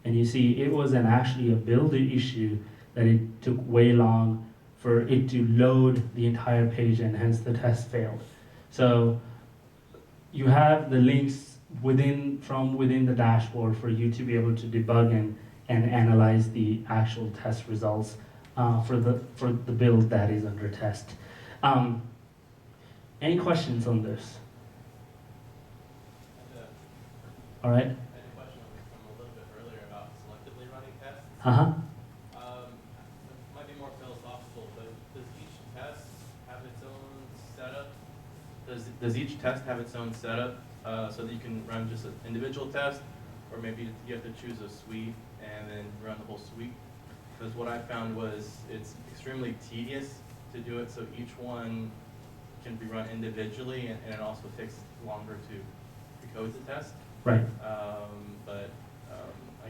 And you see, it was actually a builder issue that it took way long for it to load the entire page, and hence the test failed. So you have the links from within the dashboard for you to be able to debug and analyze the actual test results for the build that is under test. Any questions on this? All right. I had a question from a little bit earlier about selectively running tests. It might be more philosophical, but does each test have its own setup? Does each test have its own setup so that you can run just an individual test, or maybe you have to choose a suite and then run the whole suite? Because what I found was it's extremely tedious to do it, so each one can be run individually, and it also takes longer to code the test. Right. I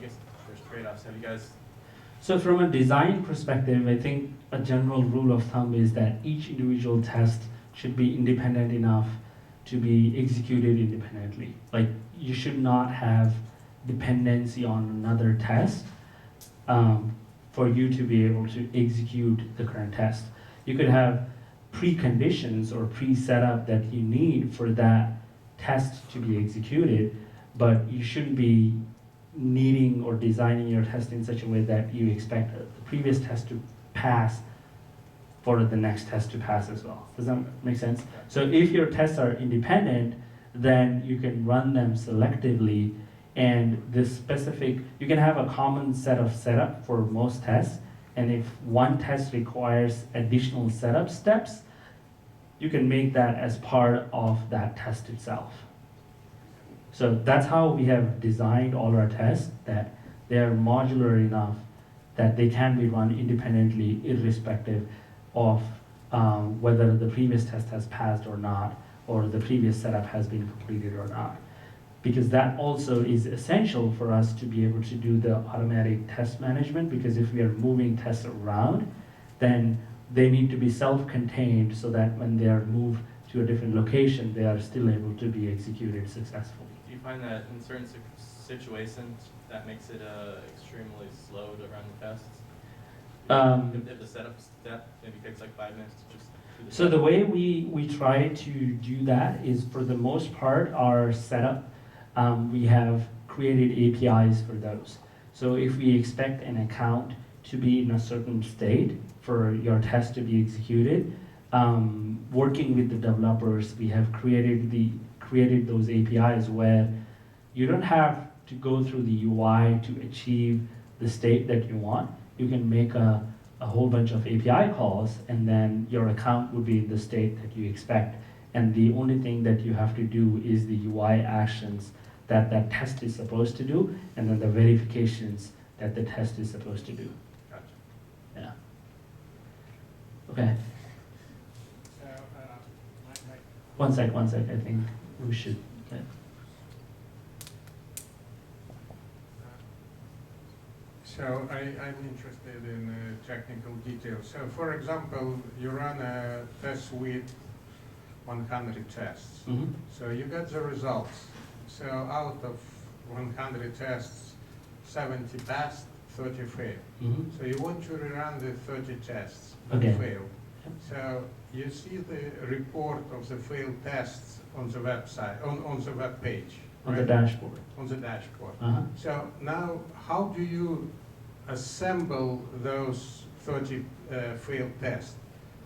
guess there's trade-offs. Have you guys? So from a design perspective, I think a general rule of thumb is that each individual test should be independent enough to be executed independently. Like, you should not have dependency on another test for you to be able to execute the current test. You could have preconditions or pre-setup that you need for that test to be executed, but you shouldn't be needing or designing your test in such a way that you expect the previous test to pass for the next test to pass as well. Does that make sense? So if your tests are independent, then you can run them selectively, and you can have a common set of setup for most tests, and if one test requires additional setup steps, you can make that as part of that test itself. So that's how we have designed all our tests, that they are modular enough that they can be run independently, irrespective of whether the previous test has passed or not, or the previous setup has been completed or not. Because that also is essential for us to be able to do the automatic test management, because if we are moving tests around, then they need to be self-contained so that when they are moved to a different location, they are still able to be executed successfully. Do you find that in certain situations that makes it extremely slow to run the tests? If the setup step maybe takes like 5 minutes to just do the So the way we try to do that is, for the most part, our setup, we have created APIs for those. So if we expect an account to be in a certain state for your test to be executed, working with the developers, we have created those APIs where you don't have to go through the UI to achieve the state that you want. You can make a whole bunch of API calls, and then your account would be in the state that you expect. And the only thing that you have to do is the UI actions that that test is supposed to do, and then the verifications that the test is supposed to do. Gotcha. Yeah. Okay. So, One sec. I think we should. Okay. So I'm interested in technical details. So for example, you run a test with 100 tests. Mm-hmm. So you get the results. So out of 100 tests, 70 passed, 30 failed. Mm-hmm. So you want to rerun the 30 tests that Okay. failed. So you see the report of the failed tests on the website, on the web page. On the right? dashboard. On the dashboard. Uh-huh. So now, how do you assemble those 30 failed tests?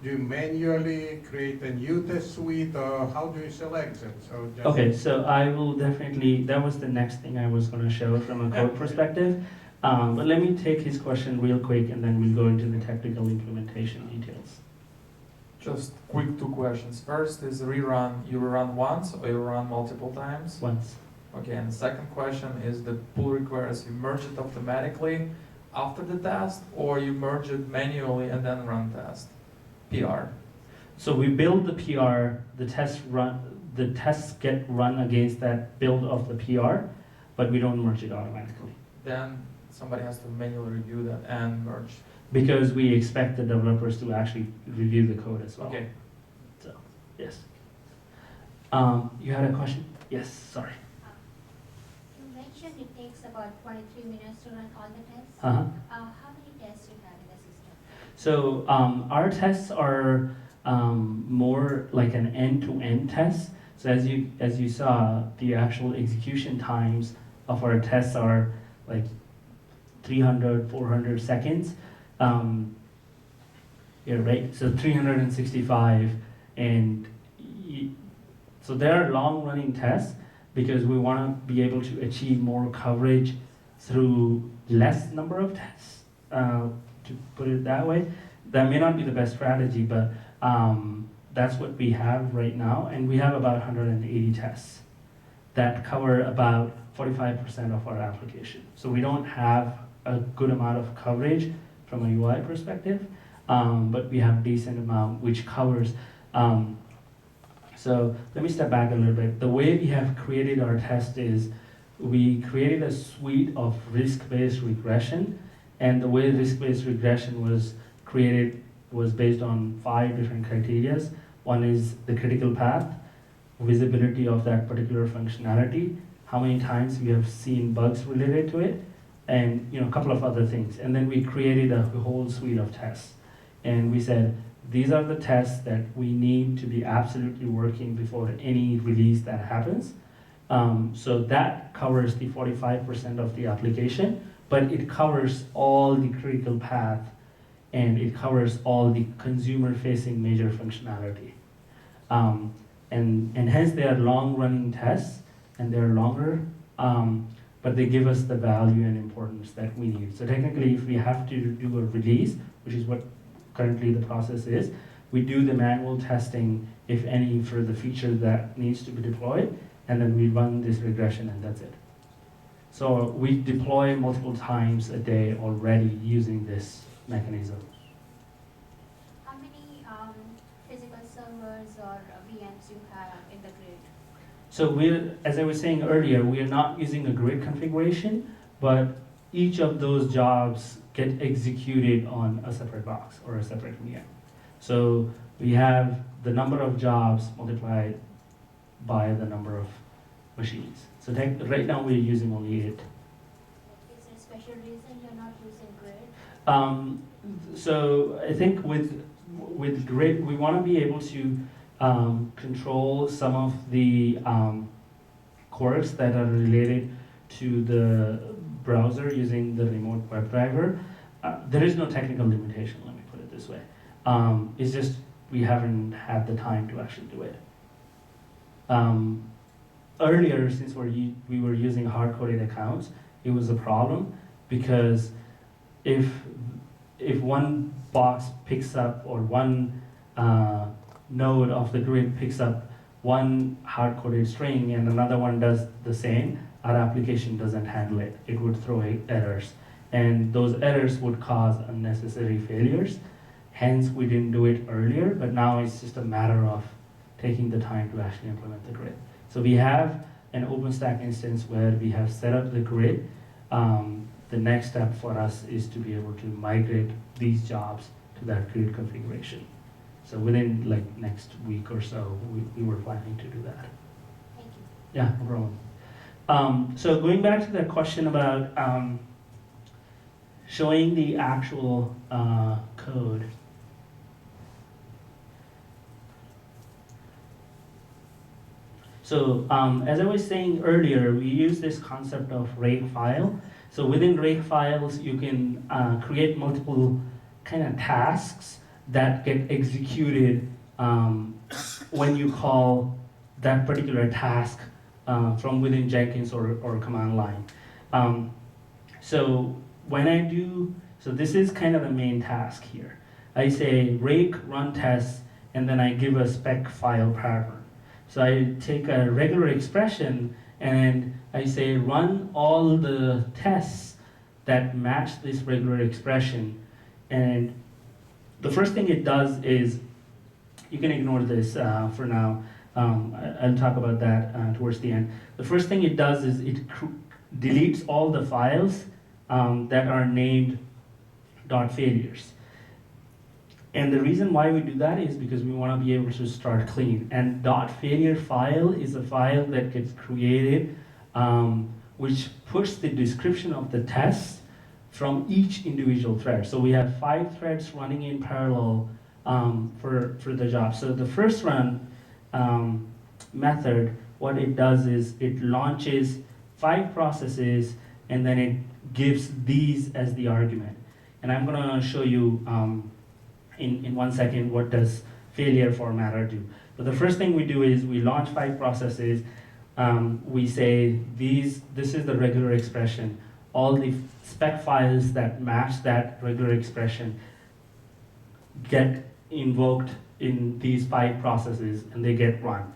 Do you manually create a new test suite, or how do you select them? So just Okay, so I will definitely, that was the next thing I was going to show from a code perspective. But let me take his question real quick, and then we'll go into the technical implementation details. Just quick 2 questions. First is rerun. You run once or you run multiple times? Once. Okay, and the second question is the pull request, you merge it automatically after the test, or you merge it manually and then run test? PR. So we build the PR, the tests get run against that build of the PR, but we don't merge it automatically. Then somebody has to manually review that and merge. Because we expect the developers to actually review the code as well. Okay. So, yes. You had a question? Yes, sorry. You mentioned it takes about got 23 minutes to run all the tests. Uh-huh. How many tests do you have in the system? So our tests are more like an end-to-end test. So as you saw, the actual execution times of our tests are like 300, 400 seconds. Yeah, right. So 365, and so they are long-running tests because we want to be able to achieve more coverage through less number of tests. To put it that way, that may not be the best strategy, but that's what we have right now, and we have about 180 tests that cover about 45% of our application. So we don't have a good amount of coverage from a UI perspective, but we have decent amount which covers. So let me step back a little bit. The way we have created our test is we created a suite of risk-based regression, and the way risk-based regression was created was based on 5 different criteria. One is the critical path, visibility of that particular functionality, how many times we have seen bugs related to it, and a couple of other things. And then we created a whole suite of tests. And we said, these are the tests that we need to be absolutely working before any release that happens. So that covers the 45% of the application, but it covers all the critical path, and it covers all the consumer-facing major functionality. And hence they are long-running tests, and they're longer, but they give us the value and importance that we need. So technically, if we have to do a release, which is what currently the process is, we do the manual testing, if any, for the feature that needs to be deployed, and then we run this regression, and that's it. So we deploy multiple times a day already using this mechanism. How many physical servers or VMs you have in the grid? So we're, as I was saying earlier, we are not using a grid configuration, but each of those jobs get executed on a separate box or a separate VM. So we have the number of jobs multiplied by the number of machines. So right now we're using only 8. Is there a special reason you're not using grid? So I think with grid, we want to be able to control some of the quirks that are related to the browser using the remote WebDriver. There is no technical limitation, let me put it this way. It's just we haven't had the time to actually do it. Earlier, since we were using hard-coded accounts, it was a problem because if one box picks up, or one node of the grid picks up one hard-coded string and another one does the same, our application doesn't handle it. It would throw errors. And those errors would cause unnecessary failures. Hence, we didn't do it earlier, but now it's just a matter of taking the time to actually implement the grid. So we have an OpenStack instance where we have set up the grid. The next step for us is to be able to migrate these jobs to that grid configuration. So within like next week or so, we were planning to do that. Thank you. Yeah, no problem. So going back to the question about showing the actual code. So as I was saying earlier, we use this concept of rake file. So within rake files, you can create multiple kind of tasks that get executed when you call that particular task from within Jenkins or command line. So when I do, so this is kind of the main task here. I say rake run tests, and then I give a spec file pattern. So I take a regular expression and I say run all the tests that match this regular expression. And the first thing it does is, you can ignore this for now, I'll talk about that towards the end. The first thing it does is it deletes all the files that are named .failures. And the reason why we do that is because we want to be able to start clean. And .failure file is a file that gets created which puts the description of the test from each individual thread. So we have 5 threads running in parallel for the job. So the first run method, what it does is it launches 5 processes and then it gives these as the argument. And I'm gonna show you in 1 second what does failure formatter do. But the first thing we do is we launch 5 processes. We say this is the regular expression. All the spec files that match that regular expression get invoked in these 5 processes and they get run.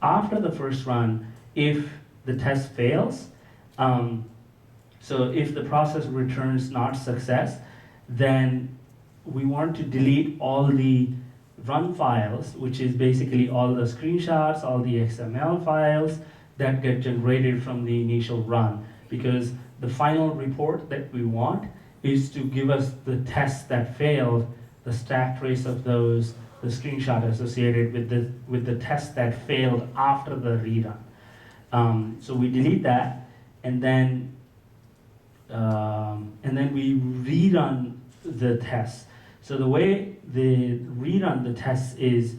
After the first run, if the test fails, so if the process returns not success, then we want to delete all the run files, which is basically all the screenshots, all the XML files that get generated from the initial run, because the final report that we want is to give us the tests that failed, the stack trace of those, the screenshot associated with the test that failed after the rerun. So we delete that, and then we rerun the test. So the way the rerun the test is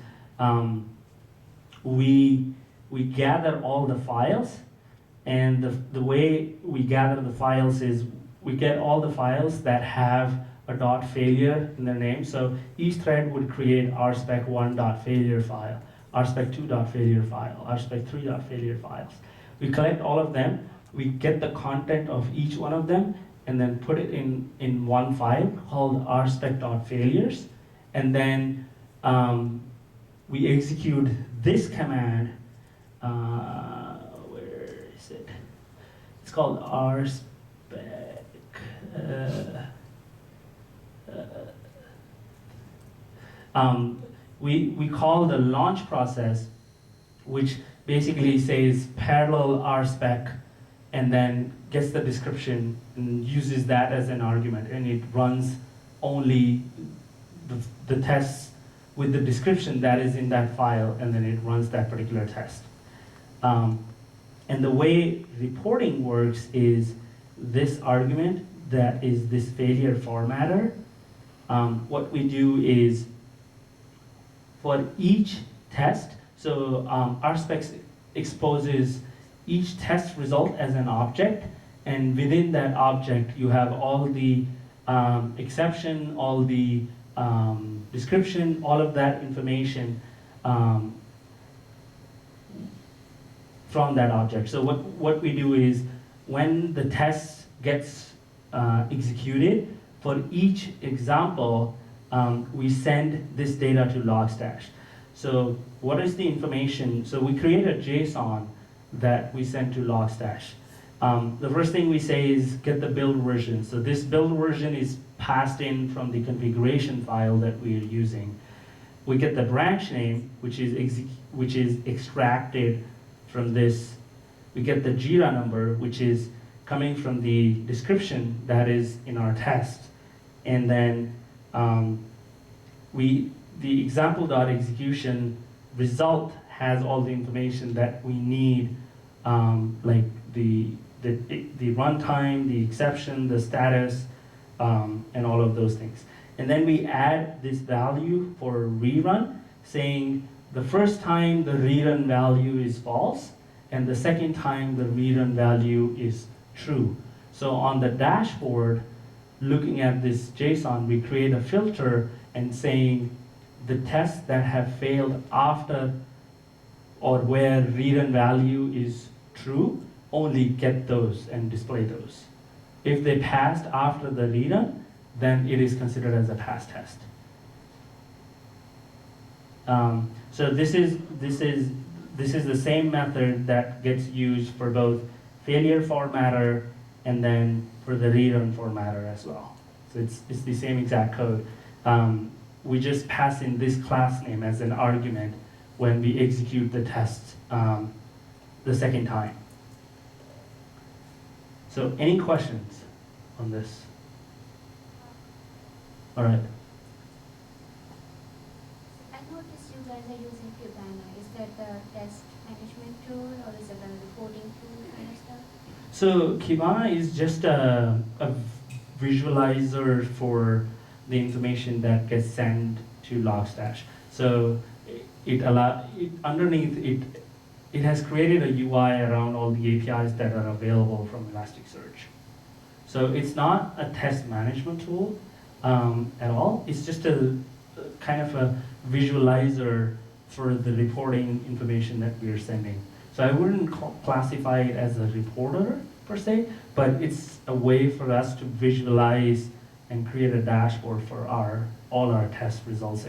we gather all the files, and the way we gather the files is we get all the files that have a dot failure in their name. So each thread would create rspec1.failure file, rspec2.failure file, rspec3.failure files. We collect all of them, we get the content of each one of them, and then put it in one file called rspec.failures, and then we execute this command. Where is it? It's called rspec. We call the launch process, which basically says parallel rspec, and then gets the description and uses that as an argument, and it runs only the tests with the description that is in that file, and then it runs that particular test. And the way reporting works is this argument that is this failure formatter. What we do is for each test, so rspec exposes each test result as an object, and within that object you have all the exception, all the description, all of that information from that object. So what we do is when the test gets executed, for each example, we send this data to Logstash. So what is the information? So we create a JSON that we send to Logstash. The first thing we say is get the build version. So this build version is passed in from the configuration file that we are using. We get the branch name, which is extracted from this. We get the JIRA number, which is coming from the description that is in our test. And then the example.execution result has all the information that we need, like the runtime, the exception, the status, and all of those things. And then we add this value for rerun, saying the first time the rerun value is false, and the second time the rerun value is true. So on the dashboard, looking at this JSON, we create a filter and saying the tests that have failed after or where rerun value is true, only get those and display those. If they passed after the rerun, then it is considered as a pass test. So this is the same method that gets used for both failure formatter and then for the rerun formatter as well. So it's the same exact code. We just pass in this class name as an argument when we execute the test the second time. So any questions on this? All right. I noticed you guys are using Kibana. Is that the test management tool or is it a reporting tool kind of stuff? So Kibana is just a visualizer for the information that gets sent to Logstash. So underneath it has created a UI around all the APIs that are available from Elasticsearch. So it's not a test management tool at all. It's just a kind of a visualizer for the reporting information that we are sending. So I wouldn't classify it as a reporter per se, but it's a way for us to visualize and create a dashboard for all our test results